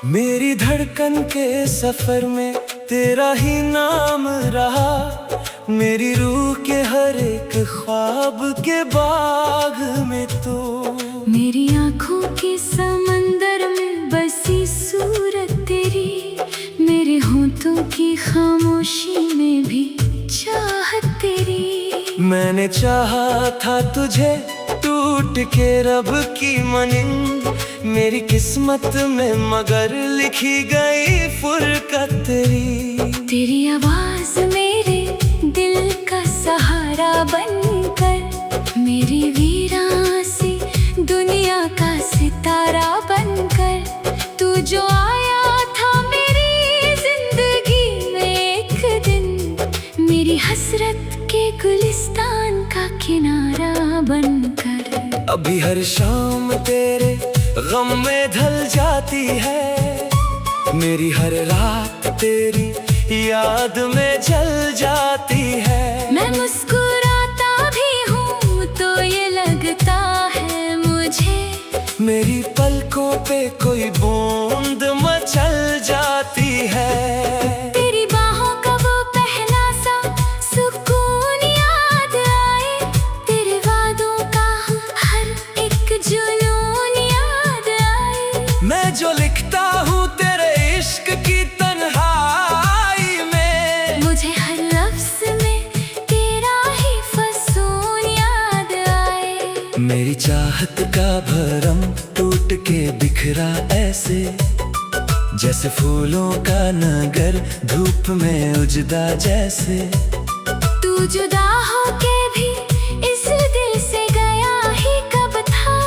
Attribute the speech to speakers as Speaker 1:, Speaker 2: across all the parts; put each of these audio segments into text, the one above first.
Speaker 1: मेरी धड़कन के सफर में तेरा ही नाम रहा। मेरी रूह के हर एक ख्वाब के बाग में तो।
Speaker 2: मेरी आँखों के समंदर में बसी सूरत तेरी। मेरे होठों की खामोशी में भी चाहत तेरी।
Speaker 1: मैंने चाहा था तुझे टूट के रब की मनिंद। मेरी किस्मत में मगर लिखी गई फुरकत तेरी।
Speaker 2: तेरी आवाज मेरे दिल का सहारा बनकर, मेरी वीरान सी दुनिया का सितारा बनकर, तू जो आया था मेरी जिंदगी में एक दिन, मेरी हसरत के गुलिस्तान का किनारा बनकर।
Speaker 1: अभी हर शाम तेरे गम में ढल जाती है। मेरी हर रात तेरी याद में जल जाती है।
Speaker 2: मैं मुस्कुराता भी हूँ तो ये लगता है मुझे,
Speaker 1: मेरी पलकों पे कोई बूंद मचल जाती है।
Speaker 2: तेरी बाहों का वो पहला सा सुकून याद आए, तेरे वादों का हर एक जुनून याद आए।
Speaker 1: मैं जो लिखता हूँ तेरे इश्क की तन्हाई में,
Speaker 2: मुझे हर लफ्ज़ में तेरा ही फसून याद आए।
Speaker 1: मेरी चाहत का भरम टूट के बिखरा ऐसे, जैसे फूलों का नगर धूप में उजदा जैसे।
Speaker 2: तू जुदा होके भी इस दिल से गया ही कब था।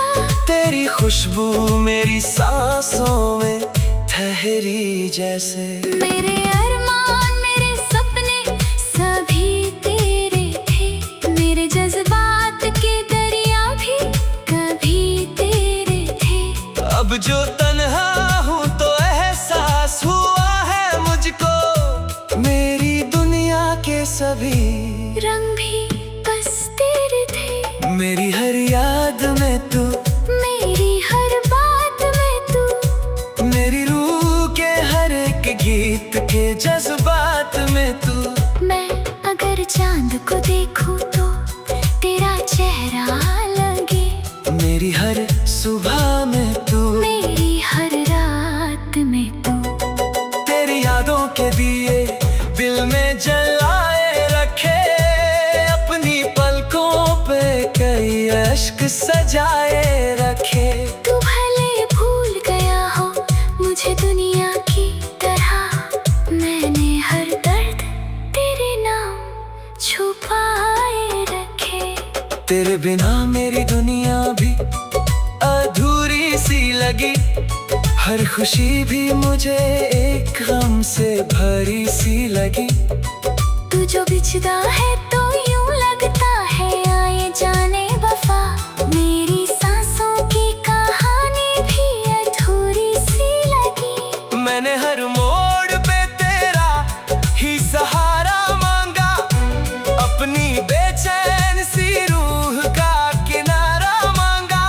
Speaker 1: तेरी खुशबू मेरी सांसों में ठहरी जैसे।
Speaker 2: मेरे अरमान मेरे सपने सभी तेरे थे, मेरे जज्बात के दरिया भी कभी तेरे थे।
Speaker 1: अब जो तन्हा हूँ तो एहसास हुआ है मुझको, मेरी दुनिया के सभी
Speaker 2: रंग भी बस तेरे थे।
Speaker 1: मेरी हर याद में तू,
Speaker 2: मेरी हर बात में तू,
Speaker 1: मेरी रूह के हर एक गीत के जज्बात में तू।
Speaker 2: मैं अगर चांद को देखूं तो तेरा चेहरा लगे,
Speaker 1: मेरी हर सुबह में तू,
Speaker 2: मेरी हर रात में तू।
Speaker 1: तेरी यादों के दिए दिल में जलाए रखे, अपनी पलकों पे कई अश्क सजाए रखे।
Speaker 2: तू भले भूल गया हो मुझे दुनिया की तरह, मैंने हर दर्द तेरे नाम छुपाए रखे।
Speaker 1: तेरे बिना मेरी दुनिया भी अधूरी सी लगी, हर खुशी भी मुझे एक गम से भरी सी लगी।
Speaker 2: तू जो बिछदा है तो यूं लगता है आए जाने वफा, मेरी सांसों की कहानी भी अधूरी सी लगी।
Speaker 1: मैंने हर मोड़ पे तेरा ही सहारा मांगा, अपनी बेचैन सी रूह का किनारा मांगा।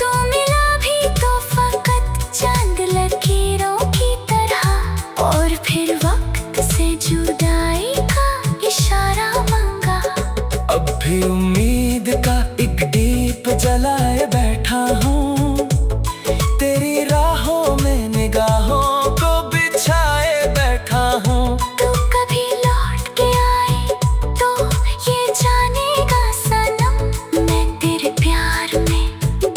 Speaker 2: तू मिला भी तो फकत चांद लकीरों की तरह, और फिर वक्त से जुदाई का इशारा मांगा।
Speaker 1: अब भी उम्मीद का एक दीप जलाए बैठा हूँ, तेरी राहों में निगाहों को बिछाए बैठा हूँ।
Speaker 2: तू कभी लौट के आए तो ये जानेगा सनम, मैं तेरे प्यार में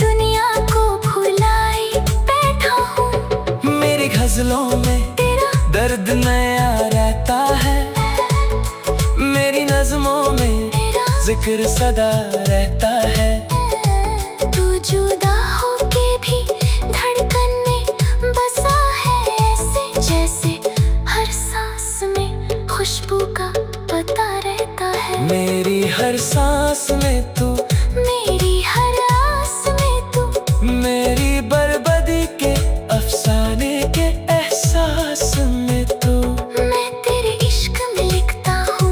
Speaker 2: दुनिया को भुलाए बैठा हूँ।
Speaker 1: मेरी गजलों में
Speaker 2: तेरा
Speaker 1: दर्द नया रहता है, मेरी नज़्मों में
Speaker 2: तेरा
Speaker 1: जिक्र सदा रहता है।
Speaker 2: तू जुदा होके भी धड़कन में बसा है ऐसे, जैसे हर सांस में खुशबू का पता रहता है।
Speaker 1: मेरी हर सांस में तू,
Speaker 2: मेरी हर आस में तू,
Speaker 1: मेरी बर्बादी के अफसाने के एहसास में तू।
Speaker 2: मैं तेरे इश्क में लिखता हूँ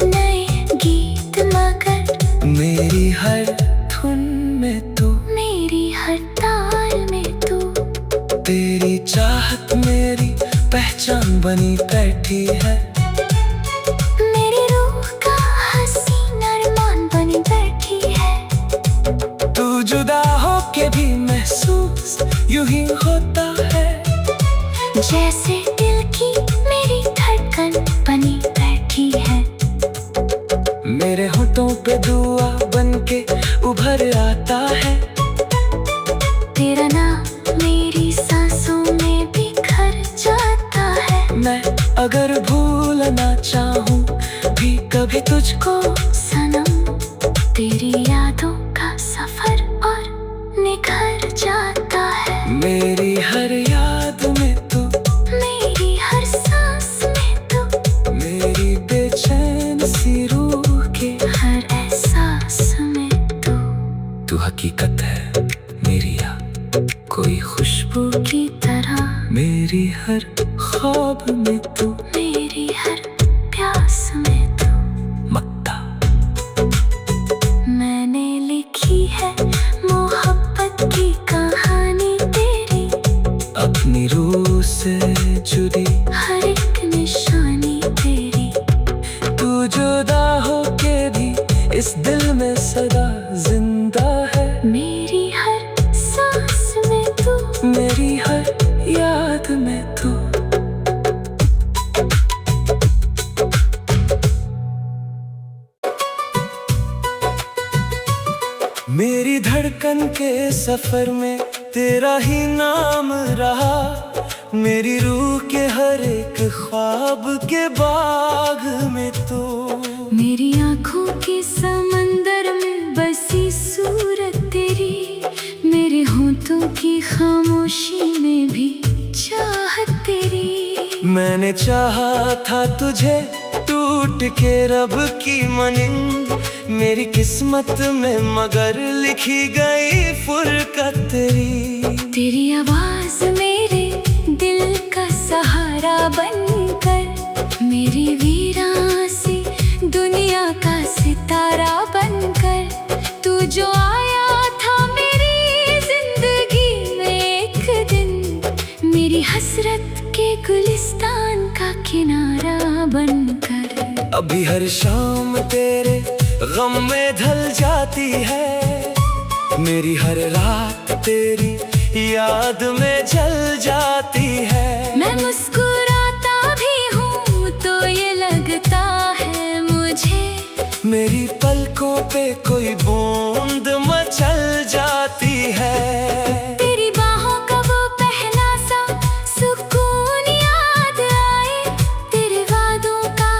Speaker 2: नए गीत, मगर
Speaker 1: मेरी हर धुन में तू,
Speaker 2: मेरी हर ताल में तू।
Speaker 1: तेरी चाह चाहत मेरी पहचान बनी बैठी है।
Speaker 2: मेरी रूह का हसीन अरमान बनी बैठी है।
Speaker 1: तू जुदा होके भी महसूस यूं ही होता है,
Speaker 2: जैसे दिल की मेरी धड़कन बनी बैठी है।
Speaker 1: मेरे होठों पे दुआ बनके उभर आता है।
Speaker 2: तेरा नाम मेरी सांसों में बिखर जाता है।
Speaker 1: मैं अगर भूलना चाहूँ भी कभी तुझको
Speaker 2: सनम, तेरी यादों का सफर और निखर जाता है।
Speaker 1: मेरी हर याद में तू,
Speaker 2: मेरी हर सांस में तू,
Speaker 1: मेरी बेचैन सी रूह के
Speaker 2: हर एहसास में तू।
Speaker 1: तू हकीकत है मेरी याद कोई खुशबू
Speaker 2: की तरह
Speaker 1: मेरी हर ख्वाब में तू,
Speaker 2: मेरी हर प्यास में तू।
Speaker 1: मक्ता
Speaker 2: मैंने लिखी है मोहब्बत की कहानी तेरी,
Speaker 1: अपनी रूह से जुड़ी
Speaker 2: हर एक निशानी तेरी।
Speaker 1: तू जुदा होके भी इस दिल में सदा जिंदा है।
Speaker 2: मेरी हर सांस में तू,
Speaker 1: मेरी हर याद में तू। मेरी धड़कन के सफर में तेरा ही नाम रहा। मेरी रूह के हर एक ख्वाब के बाग में तू।
Speaker 2: मेरी आँखों के समंदर में बसी सूरत तेरी, मेरे होठों की खामोशी में भी चाहत तेरी।
Speaker 1: मैंने चाहा था तुझे टूट के रब की मनिंद, मेरी किस्मत में मगर लिखी गई फुरकत तेरी।
Speaker 2: तेरी आवाज मेरे दिल का सहारा बनकर, मेरी वीरान सी दुनिया का सितारा बनकर, तू जो आया था मेरी जिंदगी में एक दिन, मेरी हसरत के गुलिस्तान का किनारा बनकर।
Speaker 1: अभी हर शाम तेरे गम में ढल जाती है, मेरी हर रात तेरी याद में जल जाती है।
Speaker 2: मैं मुस्कुराता भी हूँ तो ये लगता है मुझे,
Speaker 1: मेरी पलकों पे कोई बूंद मचल जाती है।
Speaker 2: तेरी बाहों का वो पहला सा सुकून याद आए, तेरे वादों का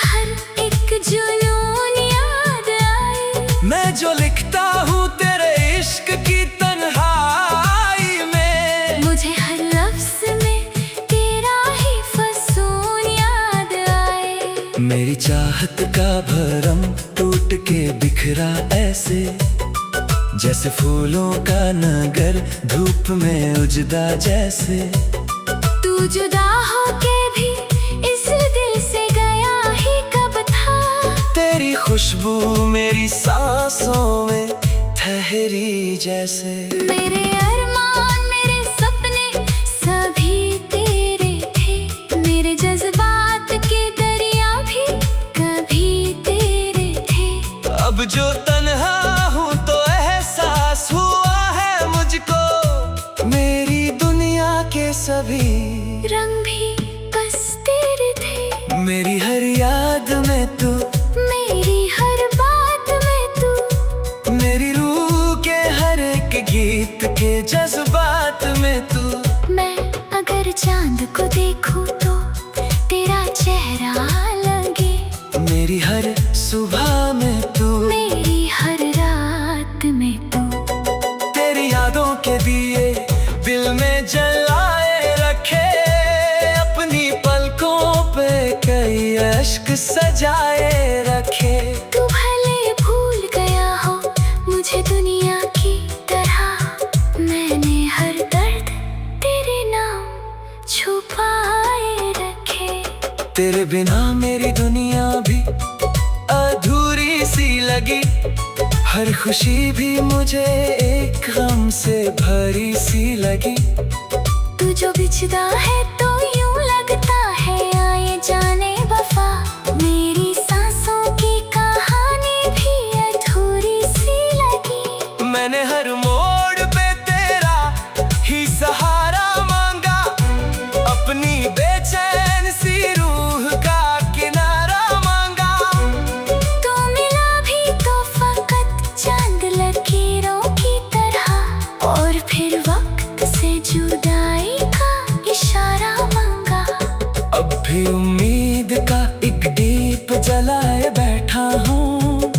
Speaker 2: हर एक जुनून याद आए।
Speaker 1: मैं जो लिखता हूँ तेरे इश्क की तन्हाई में,
Speaker 2: मुझे हर लफ्ज़ में तेरा ही फसून याद आए।
Speaker 1: मेरी चाहत का भरम टूट के बिखरा ऐसे, जैसे फूलों का नगर धूप में उजदा जैसे।
Speaker 2: तू जुदा होके भी इस दिल से गया ही कब था,
Speaker 1: तेरी खुशबू मेरी सांसों में ठहरी जैसे।
Speaker 2: मेरे अरमान मेरे सपने सभी तेरे थे, मेरे जज्बात के दरिया भी कभी तेरे थे।
Speaker 1: अब जो तन्हा हूँ तो एहसास हुआ है मुझको, मेरी दुनिया के सभी
Speaker 2: रंग भी बस तेरे थे।
Speaker 1: मेरी हर याद में तू,
Speaker 2: मेरी हर बात में तू,
Speaker 1: मेरी रूह के हर एक गीत के जज्बात में तू।
Speaker 2: मैं अगर चांद को देखूं तो तेरा चेहरा लगे,
Speaker 1: मेरी हर सुबह में तू,
Speaker 2: मेरी हर रात में तू।
Speaker 1: तेरी यादों के दिए दिल में जलाए रखे, अपनी पलकों पे कई अश्क सजाए रखे।
Speaker 2: तू भले भूल गया हो मुझे दुनिया की तरह, मैंने हर दर्द तेरे नाम छुपाए रखे।
Speaker 1: तेरे बिना मेरी दुनिया भी अधूरी सी लगी, हर खुशी भी मुझे एक गम से भरी सी लगी।
Speaker 2: तू जो बिछदा है तो यूं लगता है आए जाने वफा। मेरी सांसों की कहानी भी अधूरी सी लगी।
Speaker 1: मैंने हर मोड़ पे तेरा ही सहारा मांगा, अपनी बेचैन सी रूह का किनारा मांगा।
Speaker 2: तू मिला भी तो फकत चांद लकीरों की तरह, और फिर वक्त से जुदाई का इशारा मांगा।
Speaker 1: अब भी उम्मीद का एक दीप जलाए बैठा हूँ,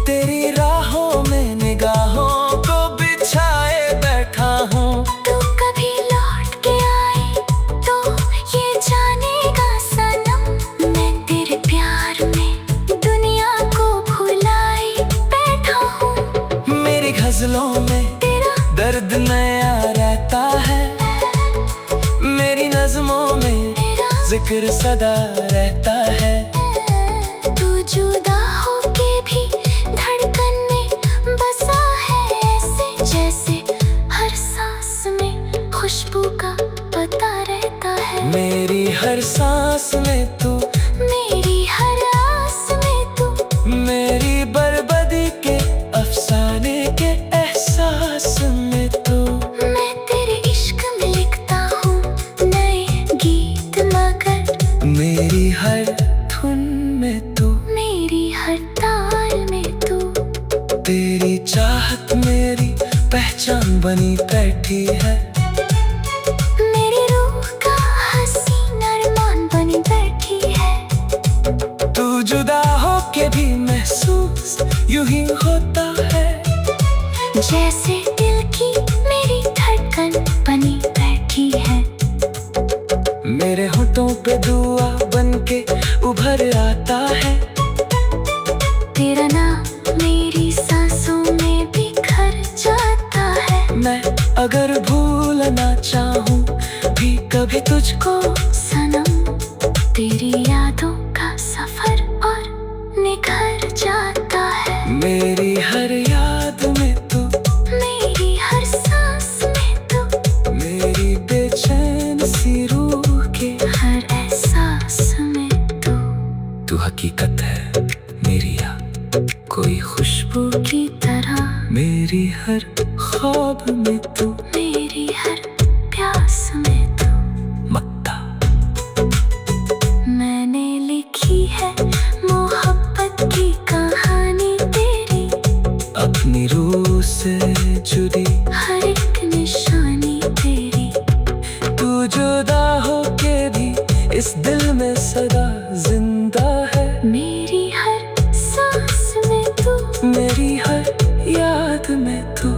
Speaker 1: तेरी राहों में निगाहों को बिछाए बैठा हूँ।
Speaker 2: तू कभी लौट के आए तो ये जानेगा सनम, मैं तेरे प्यार में दुनिया को भुलाए बैठा हूँ।
Speaker 1: मेरी गजलों में
Speaker 2: तेरा
Speaker 1: दर्द नया रहता है, मेरी नज़मों में जिक्र सदा रहता है।
Speaker 2: तू जुदा होके भी धड़कन में बसा है ऐसे, जैसे हर सांस में खुशबू का पता रहता है।
Speaker 1: मेरी हर सांस में तू,
Speaker 2: मेरी हर आस में तू,
Speaker 1: मेरी बर्बादी के अफसाने के एहसास में तू।
Speaker 2: मैं तेरे इश्क में लिखता हूँ नए गीत, मगर
Speaker 1: मेरी हर धुन में तू,
Speaker 2: मेरी हर ताल में तू।
Speaker 1: तेरी चाहत मेरी पहचान बनी बैठी है।
Speaker 2: मेरी रूह का हसीन अरमान बनी बैठी है।
Speaker 1: तू जुदा होके भी महसूस यूं ही होता है,
Speaker 2: जैसे दिल की मेरी धड़कन बनी बैठी है।
Speaker 1: मेरे होठों पे दुआ बनके उभर आता है।
Speaker 2: तेरा नाम मेरी सांसों में बिखर जाता है।
Speaker 1: मैं अगर भूलना चाहूँ भी कभी तुझको
Speaker 2: सनम, तेरी यादों का सफर और निखर जाता है।
Speaker 1: मेरी हर याद में तू,
Speaker 2: मेरी हर सांस में तू,
Speaker 1: मेरी बेचैन सी रूह के
Speaker 2: हर एहसास में तू।
Speaker 1: तू हकीकत है मेरी याद कोई खुशबू
Speaker 2: की तरह
Speaker 1: मेरी हर ख्वाब में तू,
Speaker 2: मेरी हर प्यास में तू।
Speaker 1: मत्ता
Speaker 2: मैंने लिखी है मोहब्बत की कहानी तेरी,
Speaker 1: अपनी रूह से जुड़ी
Speaker 2: हर एक निशानी तेरी।
Speaker 1: तू जुदा होके भी इस दिल में सदा जिंदा है।
Speaker 2: मेरी हर सांस में तू,
Speaker 1: मेरी हर याद में तू।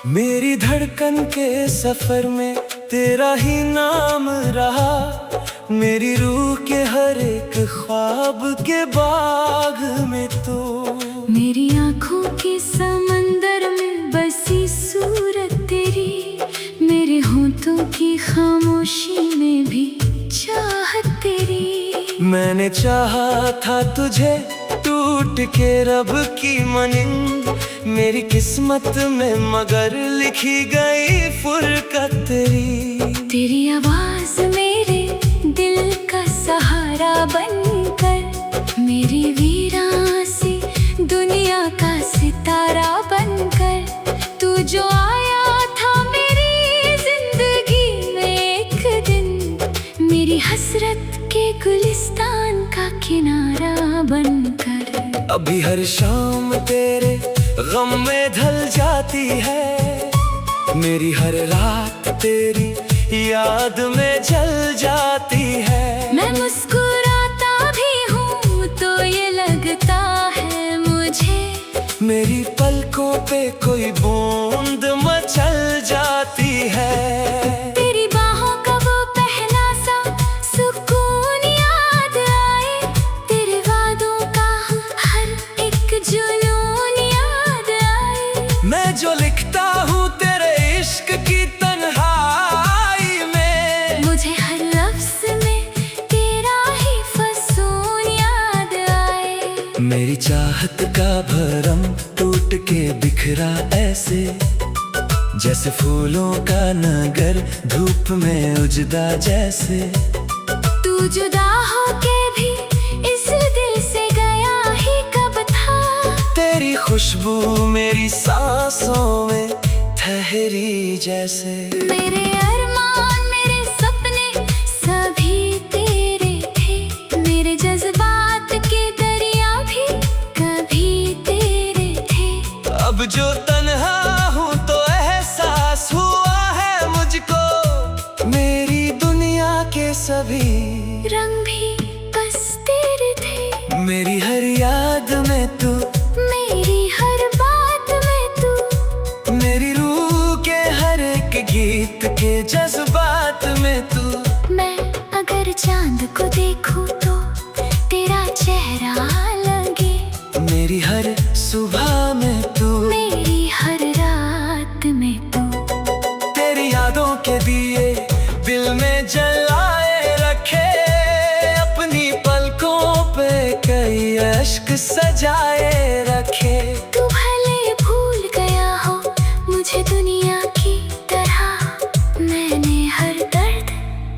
Speaker 1: मेरी धड़कन के सफर में तेरा ही नाम रहा, मेरी रूह के हर एक ख्वाब के बाग में तू।
Speaker 2: मेरी आँखों के समंदर में बसी सूरत तेरी, मेरे होठों की खामोशी में भी चाहत तेरी।
Speaker 1: मैंने चाहा था तुझे टूट के रब की मनिंद, मेरी किस्मत में मगर लिखी गई फुरकत तेरी।
Speaker 2: तेरी आवाज मेरे दिल का सहारा बनकर, मेरी वीरान सी दुनिया का सितारा बनकर, तू जो आया था मेरी जिंदगी में एक दिन, मेरी हसरत के गुलिस्तान का किनारा बनकर।
Speaker 1: अभी हर शाम तेरे गम में ढल जाती है, मेरी हर रात तेरी याद में जल जाती है।
Speaker 2: मैं मुस्कुराता भी हूँ तो ये लगता है मुझे,
Speaker 1: मेरी पलकों पे कोई बूंद मचल जाती है।
Speaker 2: तेरी बाहों का वो पहला सा सुकून याद आए, तेरे वादों का हर एक जुनून याद आए।
Speaker 1: मैं जो लिखता हूँ तेरे इश्क की तन्हाई में,
Speaker 2: मुझे हर लफ्ज़ में तेरा ही फसून याद आए।
Speaker 1: मेरी चाहत का भरम टूट के बिखरा ऐसे, जैसे फूलों का नगर धूप में उजड़ा जैसे।
Speaker 2: तू जुदा होके भी इस दिल से गया ही कब था।
Speaker 1: तेरी खुशबू मेरी सांसों में ठहरी जैसे।
Speaker 2: मेरे अरमान मेरे सपने सभी तेरे थे, मेरे जज्बात के दरिया भी कभी तेरे थे।
Speaker 1: अब जो तन्हा हूँ तो एहसास हुआ है मुझको, मेरी दुनिया के सभी
Speaker 2: रंग भी बस तेरे थे।
Speaker 1: मेरी हर याद में तू,
Speaker 2: मेरी हर बात में तू,
Speaker 1: मेरी रूह के हर एक गीत के जज्बात में तू।
Speaker 2: मैं अगर चांद को देखूं तो तेरा चेहरा लगे,
Speaker 1: मेरी हर सुबह में तू,
Speaker 2: मेरी हर रात में तू।
Speaker 1: तेरी यादों के दिए दिल में जलाए रखे, अपनी पलकों पे कई अश्क सजाए रखे।
Speaker 2: तू भले भूल गया हो मुझे दुनिया की तरह, मैंने हर दर्द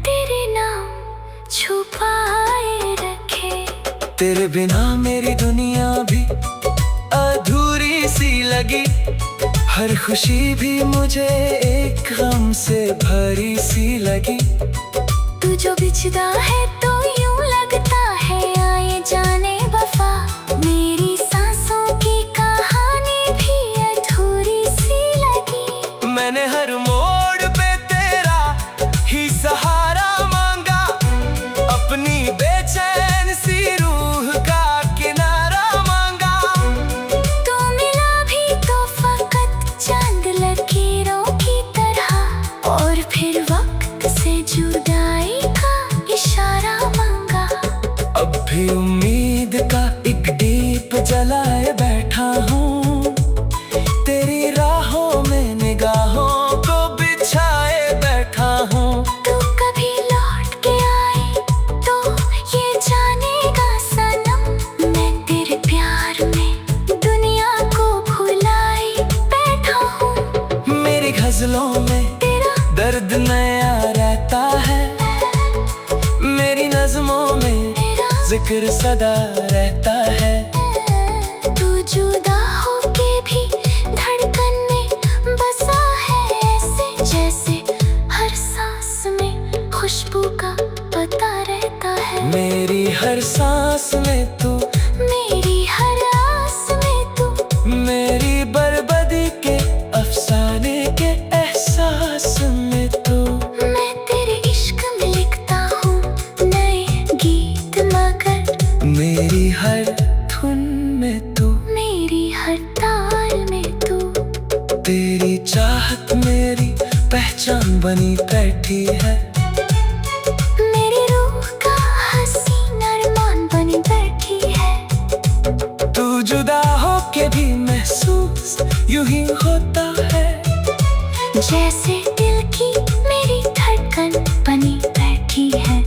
Speaker 2: तेरे नाम छुपाए रखे।
Speaker 1: तेरे बिना मेरी दुनिया भी अधूरी सी लगी, हर खुशी भी मुझे एक गम से भरी सी लगी।
Speaker 2: तू जो बिछदा है तो यूं लगता है आए जाने वफा, मेरी सांसों की कहानी भी अधूरी सी लगी।
Speaker 1: मैंने हर मोड़ पे तेरा ही सहारा मांगा, अपनी बेचैन सी रूह का किनारा मांगा।
Speaker 2: तू मिला भी तो फकत चांद लकीरों की तरह, और फिर वक्त से जुदाई का इशारा मांगा।
Speaker 1: अब भी उम्मीद का एक दीप जलाए बैठा हूँ, तेरी राहों में निगाहों को बिछाए बैठा हूँ।
Speaker 2: तू कभी लौट के आए तो ये जानेगा सनम, मैं तेरे प्यार में दुनिया को भुलाए बैठा हूँ।
Speaker 1: मेरी गजलों में
Speaker 2: तेरा
Speaker 1: दर्द नया रहता है, मेरी नज़्मों में
Speaker 2: तेरा
Speaker 1: जिक्र सदा रहता है।
Speaker 2: तू जुदा होके भी धड़कन में बसा है ऐसे, जैसे हर सांस में खुशबू का पता रहता है।
Speaker 1: मेरी हर सांस में तू,
Speaker 2: मेरी हर आस में तू,
Speaker 1: मेरी बर्बादी के अफसाने के एहसास में तू।
Speaker 2: मैं तेरे इश्क में लिखता हूँ नए गीत, मगर
Speaker 1: मेरी हर धुन में तू,
Speaker 2: मेरी हर ताल में तू।
Speaker 1: तेरी चाहत मेरी पहचान बनी बैठी है।
Speaker 2: मेरी रूह का हसीन अरमान बनी बैठी है।
Speaker 1: तू जुदा होके भी महसूस यूं ही होता है,
Speaker 2: जैसे दिल की मेरी धड़कन बनी बैठी है।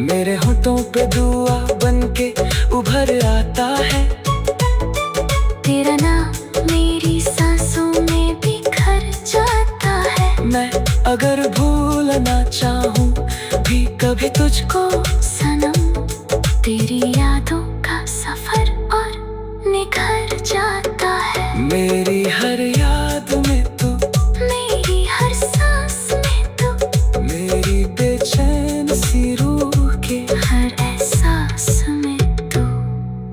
Speaker 1: मेरे होठों पे दुआ बनके उभर आता है।
Speaker 2: तेरा नाम मेरी सांसों में बिखर जाता है।
Speaker 1: मैं अगर भूलना चाहूँ भी कभी तुझको
Speaker 2: सनम, तेरी यादों का सफर और निखर जाता है।
Speaker 1: मेरी हर याद में तू,
Speaker 2: मेरी हर सांस में तू,
Speaker 1: मेरी बेचैन सी रूह के
Speaker 2: हर एहसास में तू।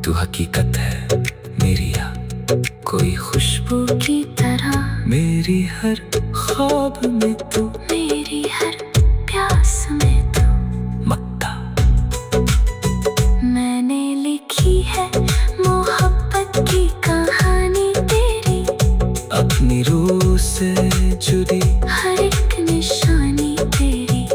Speaker 1: तू हकीकत है मेरी याद कोई खुशबू
Speaker 2: की तरह
Speaker 1: मेरी हर ख्वाब में तू,
Speaker 2: मेरी हर प्यास में तू।
Speaker 1: मत्ता
Speaker 2: मैंने लिखी है मोहब्बत की कहानी तेरी,
Speaker 1: अपनी रूह से जुड़ी
Speaker 2: हर एक निशानी तेरी।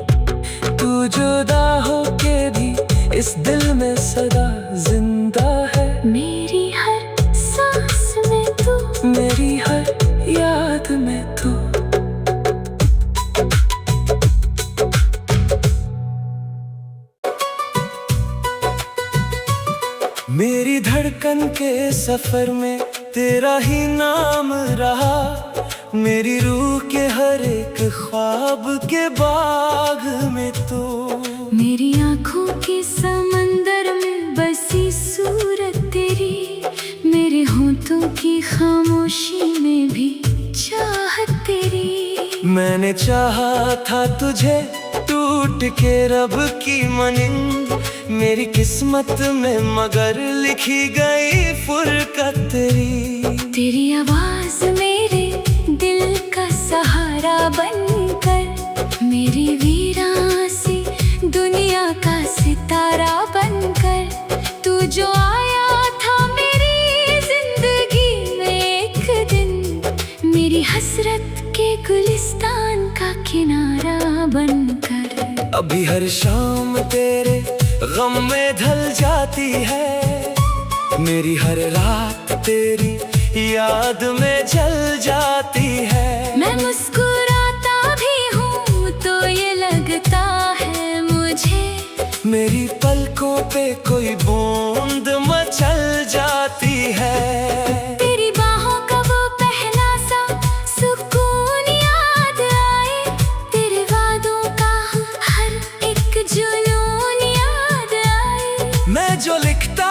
Speaker 1: तू जुदा होके भी इस दिल में सदा जिंदा है।
Speaker 2: मेरी हर सांस में तू,
Speaker 1: मेरी हर याद में तू। मेरी धड़कन के सफर में तेरा ही नाम रहा, मेरी रूह के हर एक ख्वाब के बाग में तो।
Speaker 2: मेरी आँखों के समंदर में बसी सूरत तेरी, मेरे होठों की खामोशी में भी चाहत तेरी।
Speaker 1: मैंने चाहा था तुझे टूट के रब की मनिंद, मेरी किस्मत में मगर लिखी गई फुरकत तेरी।
Speaker 2: तेरी आवाज मेरे दिल का सहारा बनकर, मेरी वीरान सी दुनिया का सितारा बनकर, तू जो आया था मेरी जिंदगी में एक दिन, मेरी हसरत के गुलिस्तान का किनारा बनकर।
Speaker 1: अभी हर शाम तेरे गम में ढल जाती है, मेरी हर रात तेरी याद में जल जाती है।
Speaker 2: मैं मुस्कुराता भी हूँ तो ये लगता है मुझे,
Speaker 1: मेरी पलकों पे कोई बूंद मचल जाती है।
Speaker 2: तेरी बाहों का वो पहला सा सुकून याद आए, तेरे वादों का हर एक जुनून याद आए।
Speaker 1: मैं जो लिखता